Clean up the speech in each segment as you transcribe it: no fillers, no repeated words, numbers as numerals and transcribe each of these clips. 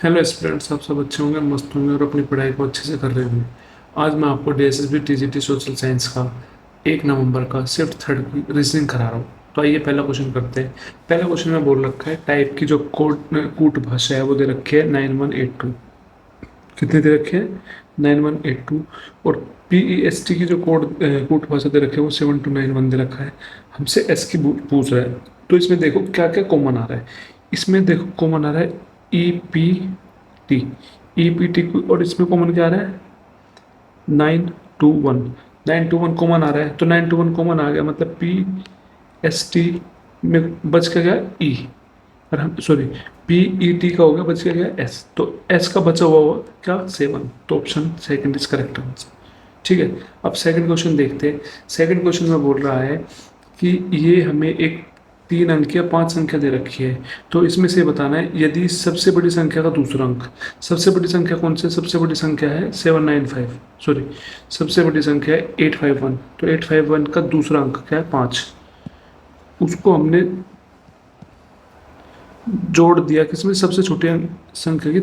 Hello students, आप सब अच्छे होंगे, मस्त होंगे और अपनी पढ़ाई को अच्छे से कर रहे होंगे। आज मैं आपको डीएसएसबी टीजीटी सोशल साइंस का 1 नवंबर का शिफ्ट थर्ड की रीजनिंग करा रहा हूँ। तो आइए पहला क्वेश्चन करते हैं। पहला क्वेश्चन में बोल रखा है टाइप की जो कूट भाषा है वो दे रखी है 9182। कितनी दे रखी है? 9182। और पीईएसटी की जो कूट भाषा दे रखी है वो 7291 दे रखा है। हमसे एस की पूछ रहा है। तो इसमें देखो क्या क्या कॉमन आ रहा है। इसमें देखो कॉमन आ रहा है ईपीटी। ईपीटी और इसमें कॉमन क्या आ रहा है? 921। 921 कॉमन आ रहा है, तो 921 कॉमन आ गया, मतलब पीएसटी में बच के गया ई। और हम सॉरी, पीईटी का हो गया, बच गया एस। तो एस का बचा हुआ हुआ क्या? 7। तो option second is correct answer. ठीक है। अब सेकंड क्वेश्चन देखते हैं। सेकंड क्वेश्चन में बोल रहा है कि ये हमें एक 3 अंक या 5 संख्या दे रखी है। तो इसमें से बताना है यदि सबसे बड़ी संख्या का दूसरा अंक, सबसे बड़ी संख्या कौन सी है? सबसे बड़ी संख्या है 795, सॉरी, सबसे बड़ी संख्या है 851। तो 851 का दूसरा अंक क्या है? 5। उसको हमने जोड़ दिया किसमें? सबसे छोटी संख्या की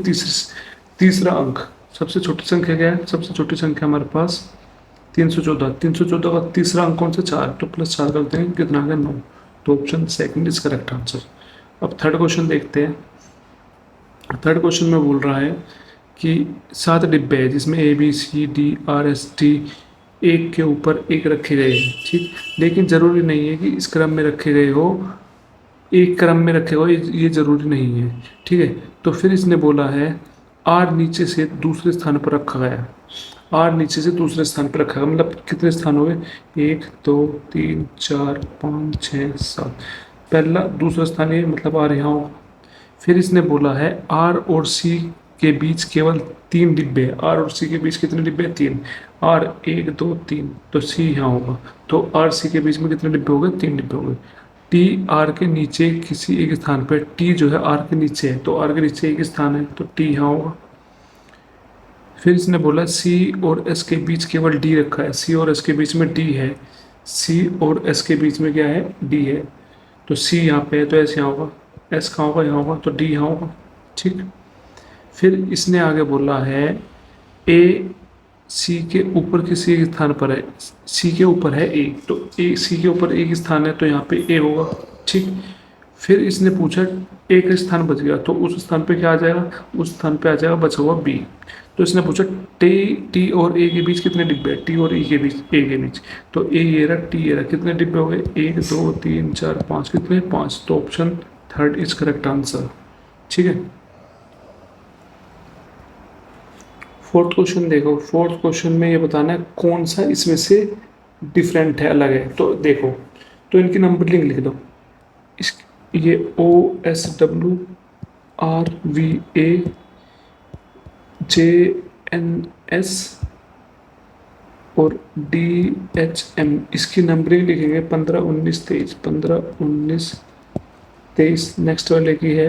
तीसरा अंक। सबसे छोटी संख्या क्या है? सबसे छोटी संख्या हमारे पास 314। 314 का तीसरा अंक कौन सा? 4। तो +4 करते हैं, कितना आ गया? 9। तो option second is correct answer. अब थर्ड क्वेश्चन देखते हैं। थर्ड क्वेश्चन में बोल रहा है कि 7 डिब्बे हैं जिसमें ABCDRST एक के ऊपर एक रखे गए हैं, ठीक। लेकिन जरूरी नहीं है कि इस क्रम में रखे गए हो, एक क्रम में रखे हो, ये जरूरी नहीं है, ठीक है। तो फिर इसने बोला है आर नीचे से दूसरे स्थान पर रखा गया। आर नीचे से दूसरे स्थान पर रखा गया मतलब कितने स्थान हो गए? 1 2 3 4 5 6 7। पहला दूसरा स्थान ये, मतलब आर यहाँ होगा। फिर इसने बोला है आर और सी के बीच केवल 3 डिब्बे हैं। आर और सी के बीच कितने डिब्बे हैं? 3। आर 1 2 3, तो सी यहाँ होगा। तो आर सी के बीच में कितने डिब्बे हो गए? 3 डिब्बे हो गए। टी आर के नीचे किसी एक स्थान पर, टी जो है आर के नीचे है, तो आर के नीचे एक स्थान है, तो टी यहाँ होगा। फिर इसने बोला सी और एस के बीच केवल डी रखा है। सी और एस के बीच में डी है। सी और एस के बीच में क्या है? डी है। तो सी यहाँ पे है, तो एस यहाँ होगा। एस कहाँ होगा? यहाँ होगा, तो डी यहाँ होगा, ठीक। फिर इसने आगे बोला है ए सी के ऊपर किसी एक स्थान पर है। सी के ऊपर है ए, तो ए सी के ऊपर एक स्थान है, तो यहाँ पे ए होगा, ठीक। फिर इसने पूछा एक स्थान बच गया, तो उस स्थान पे क्या आ जाएगा? उस स्थान पे आ जाएगा बचा हुआ बी। तो इसने पूछा टी टी और ए के बीच कितने डिब्बे हैं? टी और ई के बीच, ए के बीच। तो ए ये रहा, टी ये रहा, कितने डिब्बे हो गए? 1 2 3 4 5, कितने? 5। तो option third is correct answer, ठीक है। फोर्थ क्वेश्चन देखो। फोर्थ क्वेश्चन में ये बताना है कौन सा इसमें से डिफरेंट है, अलग है। तो देखो, तो इनकी नंबरिंग लिख दो। इस ये OSWRVAJNS और DHM, इसकी नंबरिंग लिखेंगे 15 19 23। 15 19 23। नेक्स्ट वाले की है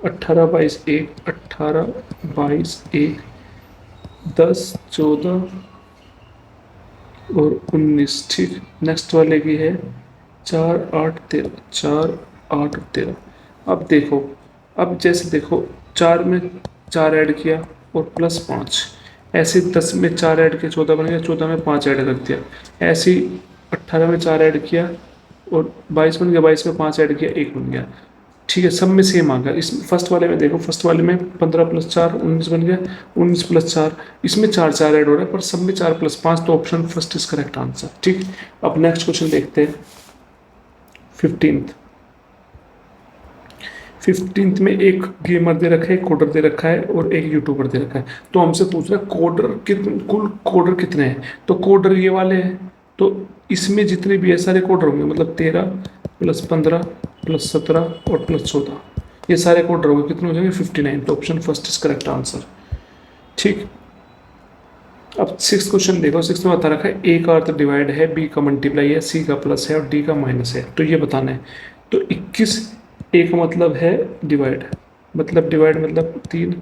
18 22 1, 18 22 1, 10 14 और 19, ठीक। नेक्स्ट वाले की है 4 8 13, 4 8 13। अब देखो, अब जैसे देखो 4 में 4 ऐड किया और +5, ऐसे 10 में 4 ऐड किया 14 बन गया, 14 में 5 ऐड कर दिया, ऐसे 18 में 4 ऐड किया और 22 बन गया, 22 में 5 ऐड किया 1 बन गया, ठीक है। सब में सेम आ गया। इस फर्स्ट वाले में देखो, फर्स्ट वाले में 15 + 4 19 बन गया, 19 + 4, इसमें 4 4 ऐड हो रहा है, पर सब में 4 + 5, तो option first is correct answer, ठीक। अब नेक्स्ट क्वेश्चन देखते हैं। 15th। 15th में एक गेमर दे रखा है, एक कोडर दे रखा है और एक यूट्यूबर दे रखा है। तो हमसे पूछ रहा है कोडर कुल कोडर कितने हैं? तो कोडर ये वाले हैं, तो इसमें जितने भी है सारे कोडर होंगे, मतलब 13 + 15 + 17 और +14, ये सारे कोडर होंगे, कितने हो जाएंगे? 59। तो option first is correct answer, ठीक। अब सिक्स क्वेश्चन देखो। सिक्स में बता रखा है ए का अर्थ डिवाइड है, बी का मल्टीप्लाई है, सी का प्लस है और डी का माइनस है। तो ये बताना है। तो 21 ए का मतलब है डिवाइड, मतलब डिवाइड मतलब 3,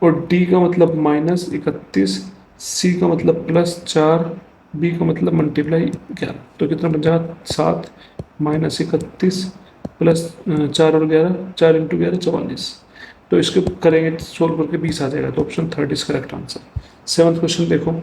और डी का मतलब -31, सी का मतलब +4, बी का मतलब मल्टीप्लाई 11। तो कितना बन जाएगा? 7 -31 प्लस 4 और 11, 4 × 11 44। तो इसके करेंगे सोल्व करके 20 आ जाएगा, तो option third is correct answer. Seventh question देखो।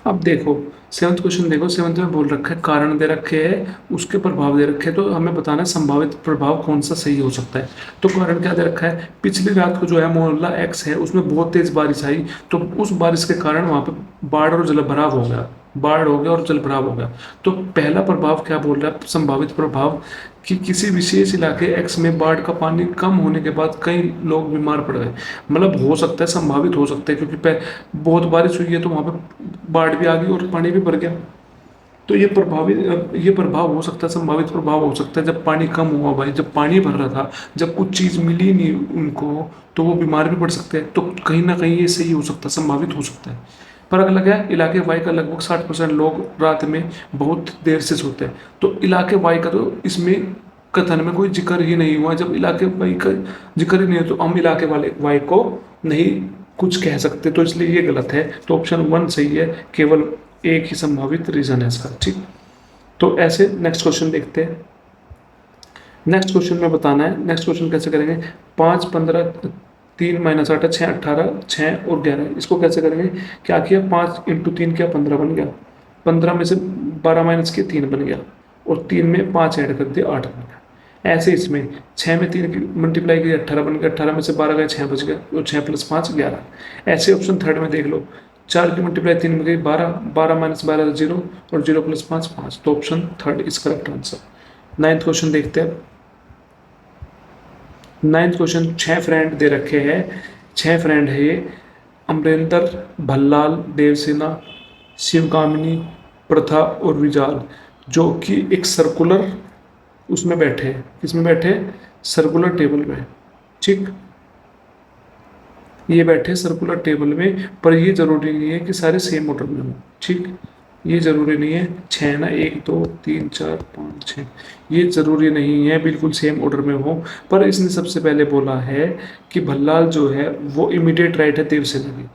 अब देखो सेवंथ क्वेश्चन देखो, सेवंथ में बोल रखा है कारण दे रखे हैं, उसके प्रभाव दे रखे हैं, तो हमें बताना है संभावित प्रभाव कौन सा सही हो सकता है। तो कारण क्या दे रखा है, पिछली रात को जो है मोहल्ला एक्स है उसमें बहुत तेज बारिश आई, तो उस बारिश के कारण वहां पे बाढ़ और जलभराव हो गया, बाढ़ हो गया और जलभराव हो गया। तो पहला प्रभाव क्या बोल रहा है, संभावित प्रभाव कि किसी विशेष इलाके एक्स में बाढ़ का पानी कम होने के बाद कई लोग बीमार पड़ गए। मतलब हो सकता है, संभावित हो सकता है, क्योंकि बहुत बारिश हुई है तो वहां पे बाढ़ भी आ गई और पानी भी भर गया। तो ये प्रभाव हो सकता है, संभावित प्रभाव हो सकता है जब पानी कम हुआ भाई, जब पानी भर रहा था, जब कुछ चीज मिली नहीं उनको, तो वो बीमार भी पड़ सकते हैं। तो कहीं ना कहीं ये सही हो सकता है, संभावित हो सकता है। पर अलग है, इलाके वाई का लगभग 60% लोग रात में बहुत देर से सोते हैं। तो इलाके वाई का तो इसमें कथन में कोई जिक्र ही नहीं हुआ। जब इलाके वाई का जिक्र ही नहीं हो तो हम इलाके वाले वाई को नहीं कुछ कह सकते, तो इसलिए ये गलत है। तो ऑप्शन 1 सही है, केवल एक ही संभावित रीजन है इसका। ठीक, तो ऐसे नेक्स्ट क्वेश्चन देखते हैं। नेक्स्ट क्वेश्चन में बताना है, नेक्स्ट क्वेश्चन कैसे करेंगे। 5 15 3 - 8 6 18 6 और 11, इसको कैसे करेंगे। क्या किया, 5 × 3 किया 15 बन गया, 15 में से 12 माइनस किया 3 बन गया, और 3 में 5 ऐड कर दिया 8 बन गया। ऐसे इसमें 6 में 3 की मल्टीप्लाई किया 18 बन गया, 18 में से 12 गया 6 बच गया, और 6 + 5 11। ऐसे ऑप्शन थर्ड में देख लो, 4 की मल्टीप्लाई 3 में गई 12, 12 - 12 0, और 0 + 5 5। तो option third is correct answer. Ninth question देखते हैं। नाइन्थ क्वेश्चन, 6 फ्रेंड दे रखे हैं, 6 फ्रेंड है ये, अमरेंद्र, भल्लाल, देवसेना, शिवकामिनी, प्रथा और विजाल, जो कि एक सर्कुलर उसमें बैठे हैं। किसमें बैठे हैं, सर्कुलर टेबल में। ठीक, ये बैठे सर्कुलर टेबल में, पर ये जरूरी नहीं है कि सारे सेम ऑर्डर में हो। ठीक, ये जरूरी नहीं है, 6 ना, 1 2 3 4 5 6, ये जरूरी नहीं है बिल्कुल सेम ऑर्डर में हो। पर इसने सबसे पहले बोला है कि भल्लाल जो है वो इमीडिएट राइट है देवसेना की,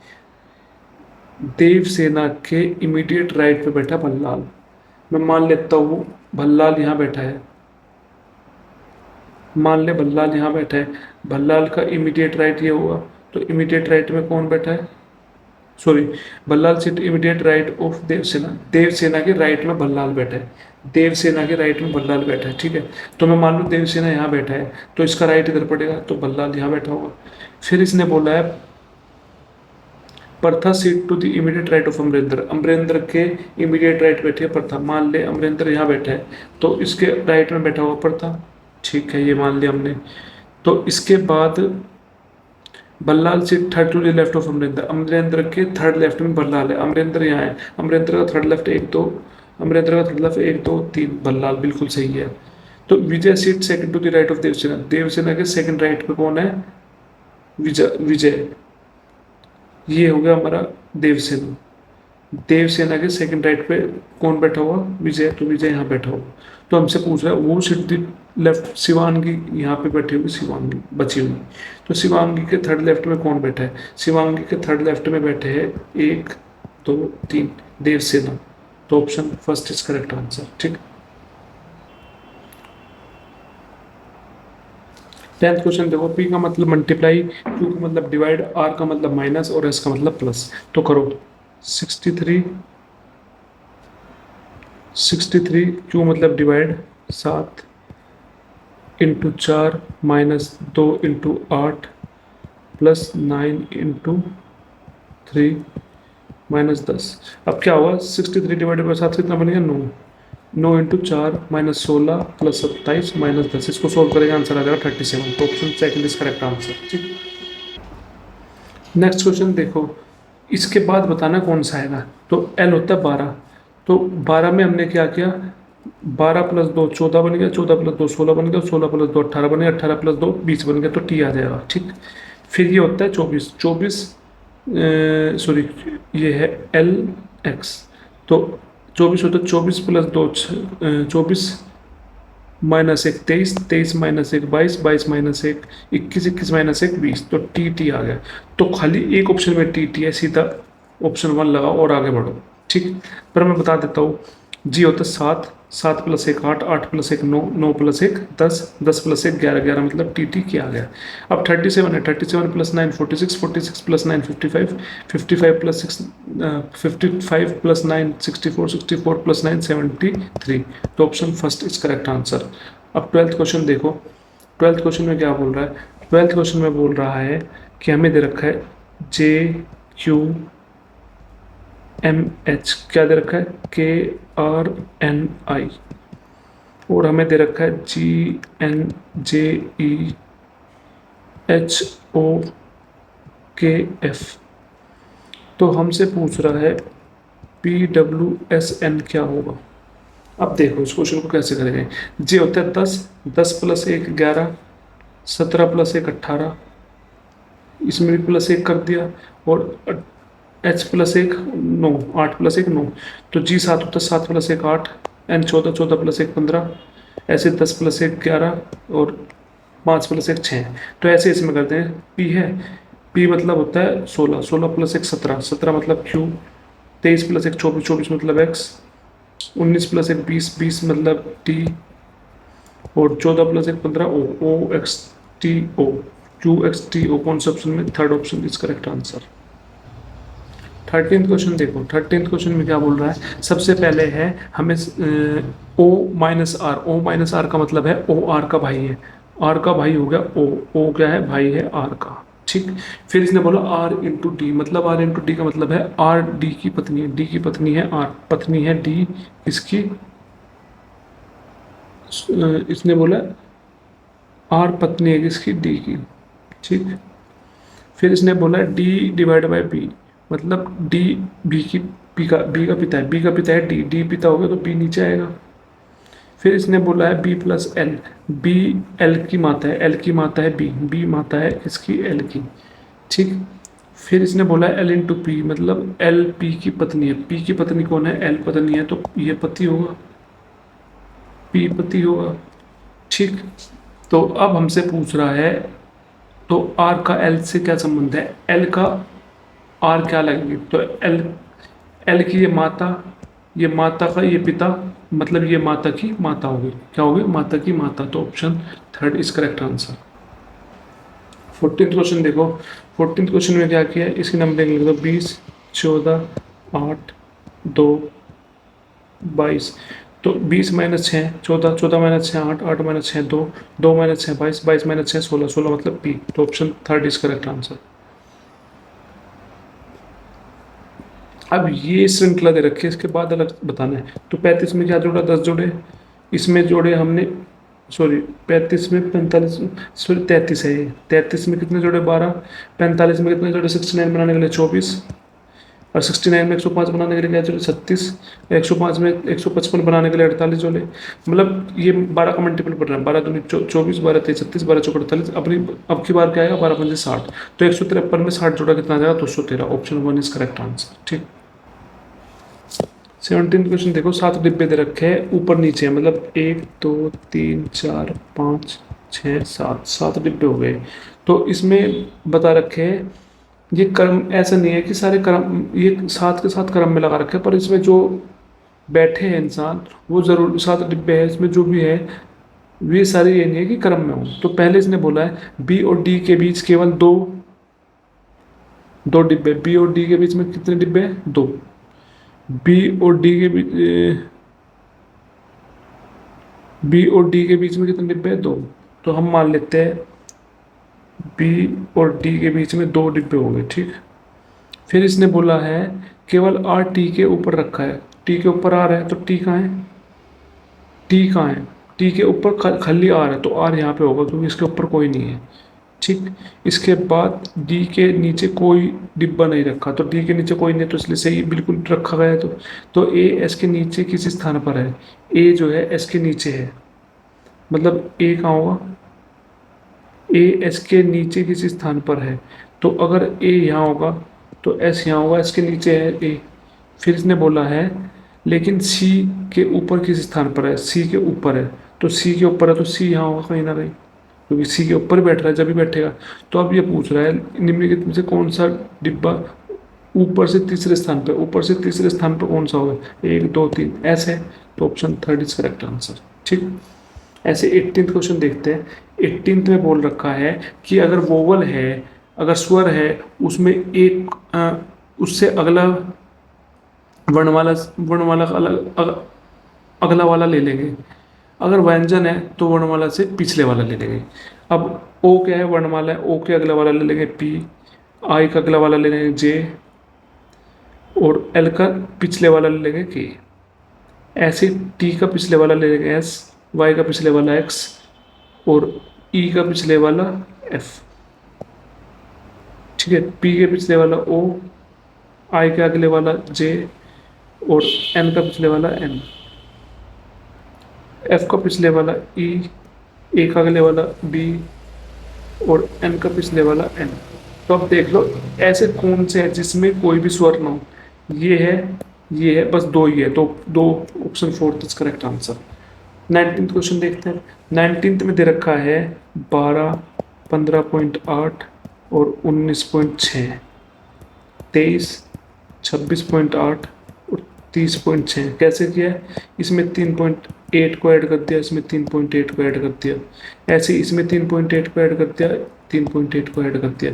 देवसेना के इमीडिएट राइट पे बैठा भल्लाल। मैं मान लेता हूँ भल्लाल यहाँ बैठा है, मान ले भल्लाल यहाँ बैठा है, भल्लाल का इमीडिएट राइट ये हुआ, तो इमीडिएट राइट में कौन बैठा है, sorry, Bhallal sit immediate right of Devasena, Devasena के राइट में भल्लाल बैठा है, देवसेना के राइट में भल्लाल बैठा है। ठीक है, तो मैं मान लूँ देवसेना यहाँ बैठा है, तो इसका राइट इधर पड़ेगा, तो भल्लाल यहाँ बैठा होगा। फिर इसने बोला है Pratha seat to the immediate right of Amarendra, Amarendra के इमीडिएट राइट बैठी है प्रथा। मान ले अमरेंद्र यहाँ बैठा है, तो इसके राइट में बैठा हुआ प्रथा। ठीक है, ये मान लिया हमने। तो इसके बाद Bhallal seat third to the left of Amarendra, Amarendra के थर्ड लेफ्ट में भल्लाल है, अमरेंद्र यहाँ है, अमरेंद्र का थर्ड लेफ्ट 1 2, अमरेंद्र का थर्ड लेफ्ट 1 2 3, भल्लाल बिल्कुल सही है। तो Vijay seat second to the right of Devasena, Devasena के सेकंड राइट पे कौन है, विजय, विजय, ये हो गया हमारा देवसेना, देवसेना के सेकंड राइट पे कौन बैठा हुआ, विजय, तो विजय यहाँ बैठा हुआ। तो हमसे पूछ रहा है वो सीट लेफ्ट, शिवांगी यहाँ पे बैठी हुई, शिवांगी बची हुई, तो शिवांगी के थर्ड लेफ्ट में कौन बैठा है, शिवांगी के थर्ड लेफ्ट में बैठे हैं 1 2 3 देवसेना। तो option first is correct answer. ठीक, 10th क्वेश्चन देखो, पी का मतलब मल्टीप्लाई, क्यू का मतलब डिवाइड, आर का मतलब माइनस, और एस का मतलब प्लस। तो करो 63 क्यू मतलब डिवाइड 7 × 4 - 2 × 8 + 9 × 3 - 10। अब क्या हुआ, 63 डिवाइडेड बाई 7 कितना बनेगा, 9, 9 × 4 - 16 + 27 - 10। इसको सोल्व करेंगे, आंसर आ जाएगा 37। तो option second is correct answer. ठीक, नेक्स्ट क्वेश्चन देखो, इसके बाद बताना कौन सा आएगा। तो एल होता है 12, तो 12 में हमने क्या किया, 12 + 2 14 बन गया, 14 + 2 16 बन गया, 16 + 2 18 बन गया, 18 + 2 20 बन गया, तो टी आ जाएगा। ठीक, फिर ये होता है 24, 24 सॉरी, ये है एल एक्स, तो 24 होता है 24 + 2 24 - 1 23, 23 - 1 22, 22 - 1 21, 21 - 1 20, तो टी टी आ गया। तो खाली एक ऑप्शन में टी टी है, सीधा ऑप्शन 1 लगाओ और आगे बढ़ो। ठीक, पर मैं बता देता हूँ, जी होता है 7, 7 प्लस 1 8, 8 प्लस 1 9, 9 प्लस 1 10, 10 प्लस 1 11, 11 मतलब टी किया गया। अब 37 है, 37 plus 9 46, 46 plus 9 55, 55 plus 6 55 plus 9 64, 64 plus 9 73। तो option first is correct answer. अब 12th क्वेश्चन देखो, 12th क्वेश्चन में क्या बोल रहा है? 12th क्वेश्चन में बोल रहा है कि हमें दे रखा है जे क्यू एम एच, क्या दे रखा है के आर एन आई, और हमें दे रखा है जी एन जे ई एच ओ के एफ। तो हमसे पूछ रहा है पी डब्ल्यू एस एन क्या होगा। अब देखो इस क्वेश्चन को कैसे करेंगे। जे होता है 10, 10 प्लस 1 11, 17 प्लस 1 18, इसमें भी प्लस 1 कर दिया, और एच प्लस 1 9, 8 प्लस 1 9, तो जी 7 होता है 7 प्लस 1 8, एन 14, 14 प्लस 1 15, ऐसे 10 प्लस 1 11, और 5 प्लस 1 6। तो ऐसे इसमें करते हैं। पी है, पी मतलब होता है 16, 16 प्लस 1 17, 17 मतलब क्यू, 23 प्लस 1 24, 24 मतलब एक्स, 19 प्लस 1 20, 20 मतलब टी, और 14 प्लस 1 15 O, O X T O, Q X T O. कौन से ऑप्शन में? Third option is correct answer. 13th question देखो, 13th क्वेश्चन में क्या बोल रहा है? सबसे पहले है हमें O minus R, O minus R का मतलब है ओ आर का भाई है, आर का भाई हो गया ओ, ओ क्या है? भाई है आर का, ठीक। फिर इसने बोला आर इंटू डी, मतलब आर इंटू डी का मतलब है आर डी की पत्नी है, डी की पत्नी है आर, पत्नी है डी इसकी, इसने बोला आर पत्नी है किसकी? डी की, ठीक। फिर इसने बोला डी डिवाइड बाई बी, मतलब डी बी की, बी का पिता है, बी का पिता है डी, डी पिता हो गया तो बी नीचे आएगा। फिर इसने बोला है B plus L, B L की माता है, एल की माता है बी, बी माता है इसकी एल की, ठीक। फिर इसने बोला है एल इंटू पी, मतलब एल पी की पत्नी है, पी की पत्नी कौन है? एल पत्नी है, तो ये पति होगा, पी पति होगा, ठीक। तो अब हमसे पूछ रहा है तो आर का एल से क्या संबंध है? एल का आर क्या लगेगी? तो एल, एल की ये माता, ये माता का ये पिता, मतलब ये माता की माता होगी, क्या होगी? माता की माता। तो option third is correct answer. 14th question देखो, 14th क्वेश्चन में क्या किया है? इसकी नंबरिंग लिख दो 20 14 8 2 22। तो 20 minus 6 14, 14 minus 6 8, 8 minus 6 2, 2 minus 6 22, 22 minus 6 16, 16 मतलब पी। तो option third is correct answer. अब ये श्रृंखला दे रखी है, इसके बाद अलग बताना है। तो 35 में क्या जोड़ा? 10 जोड़े, इसमें जोड़े हमने, सॉरी 35 में 45, सॉरी 33 है ये, 33 में कितने जोड़े? 12, 45 में कितने जोड़े? 69 बनाने के लिए 24, और 69 में 105 बनाने के लिए क्या जोड़े? 36, 105 में 155 बनाने के लिए 48 जोड़े, मतलब ये 12 का मल्टीपल पड़ रहा है, 12 दूनी 24, 12 तेईस 36, 12 चौक 48, अपनी अब की बार क्या आएगा? 12 पंजे 60, तो 153 में 60 जोड़ा कितना आ जाएगा? 213। ऑप्शन 1 इज करेक्ट आंसर, ठीक। 17th क्वेश्चन देखो, 7 डिब्बे दे रखे हैं ऊपर नीचे, मतलब 1 2 3 4 5 6 7, 7 डिब्बे हो गए। तो इसमें बता रखे हैं ये क्रम, ऐसा नहीं है कि सारे क्रम ये साथ के साथ क्रम में लगा रखे हैं, पर इसमें जो बैठे हैं इंसान वो जरूर 7 डिब्बे हैं, इसमें जो भी है वे सारे ये नहीं है कि क्रम में हो। तो पहले इसने बोला है बी और डी के बीच केवल दो डिब्बे, बी और डी के बीच में कितने डिब्बे हैं? 2। बी और डी के बीच, बी और डी के बीच में कितने डिब्बे हैं? 2। तो हम मान लेते हैं बी और डी के बीच में 2 डिब्बे हो गए, ठीक। फिर इसने बोला है केवल आर टी के ऊपर रखा है, टी के ऊपर आर है, तो टी कहाँ है? टी कहाँ है? टी के ऊपर खाली आर है, तो आर यहाँ पे होगा क्योंकि इसके ऊपर कोई नहीं है, ठीक। इसके बाद डी के नीचे कोई डिब्बा नहीं रखा, तो डी के नीचे कोई नहीं, तो इसलिए सही बिल्कुल रखा गया है। तो ए एस के नीचे किस स्थान पर है? ए जो है एस के नीचे है, मतलब ए कहाँ होगा? ए एस के नीचे किस स्थान पर है? तो अगर ए यहाँ होगा तो एस यहाँ होगा, एस के नीचे है ए। फिर इसने बोला है लेकिन सी के ऊपर किस स्थान पर है? सी के ऊपर है, तो सी के ऊपर है तो सी यहाँ होगा कहीं ना कहीं, क्योंकि सी के ऊपर बैठ रहा है जब भी बैठेगा। तो अब ये पूछ रहा है निम्नलिखित में से कौन सा डिब्बा ऊपर से तीसरे स्थान पे, ऊपर से तीसरे स्थान पे कौन सा होगा, 1 2 3 ऐसे, तो option third is correct answer. ठीक, ऐसे 18th क्वेश्चन देखते हैं। 18th में बोल रखा है कि अगर वोवल है, अगर स्वर है, उसमें एक उससे अगला वर्णमाला वर्णमाला का अगला वाला ले लेंगे। अगर व्यंजन है तो वर्णमाला से पिछले वाला ले लेंगे। अब ओ क्या है, वर्णमाला है, ओ के अगला वाला ले लेंगे पी, आई का अगला वाला ले लेंगे जे, और एल का पिछले वाला ले लेंगे के। ऐसे टी का पिछले वाला ले लेंगे एस, वाई का पिछले वाला एक्स, और ई का पिछले वाला एफ। ठीक है, पी के पिछले वाला ओ, आई के अगले वाला जे, और एन का पिछले वाला एन, एफ का पिछले वाला ई, ए का अगले वाला बी, और एन का पिछले वाला एन। तो अब देख लो ऐसे कौन से हैं जिसमें कोई भी स्वर ना हो। ये है, ये है, बस दो ही है, तो दो, option fourth is correct answer. 19th question देखते हैं। 19th में दे रखा है 12, 15.8 और 19.6, 23, 26.8 और 30.6। कैसे किया है, इसमें 3.8 को ऐड कर दिया, इसमें 3.8 को ऐड कर दिया, ऐसे इसमें 3.8 को ऐड कर दिया, 3.8 को ऐड कर दिया।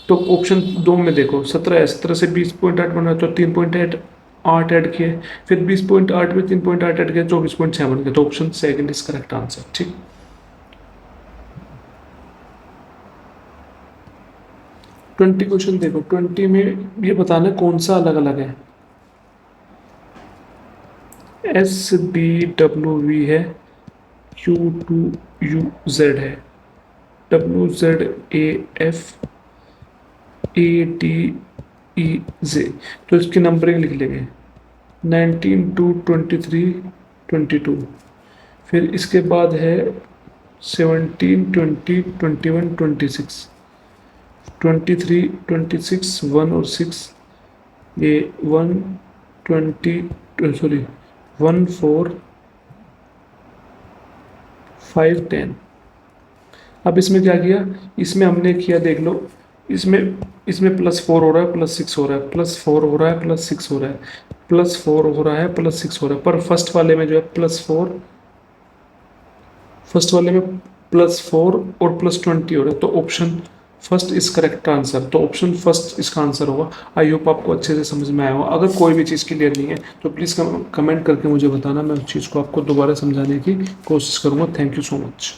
तो ऑप्शन 2 में देखो 17 है, 17 से 20.8 बना, तो 3.8 ऐड किए, फिर 20.8 में 3.8 ऐड किया, 24.6 बन गया। तो option second is correct answer. ठीक, 20 क्वेश्चन देखो। 20 में ये बताना कौन सा अलग अलग है। एस बी डब्ल्यू वी है, क्यू टू यू जेड है, W Z A F, A D E J. तो इसकी नंबरिंग लिख लेंगे 19 to 23 22। फिर इसके बाद है 17 20 21 26, 23 26 1 और 6, ये 1 20 सॉरी 1 4 5 10। अब इसमें क्या किया, इसमें हमने किया देख लो, इसमें इसमें +4 हो रहा है, +6 हो रहा है, +4 हो रहा है, +6 हो रहा है, +4 हो रहा है, +6 हो रहा है, पर फर्स्ट वाले में जो है +4, फर्स्ट वाले में +4 और +20 हो रहा है। तो option first is correct answer. तो ऑप्शन फर्स्ट इसका आंसर होगा। आई होप आपको अच्छे से समझ में आया होगा। अगर कोई भी चीज़ क्लियर नहीं है तो प्लीज़ कमेंट करके मुझे बताना, मैं उस चीज़ को आपको दोबारा समझाने की कोशिश करूँगा। Thank you so much.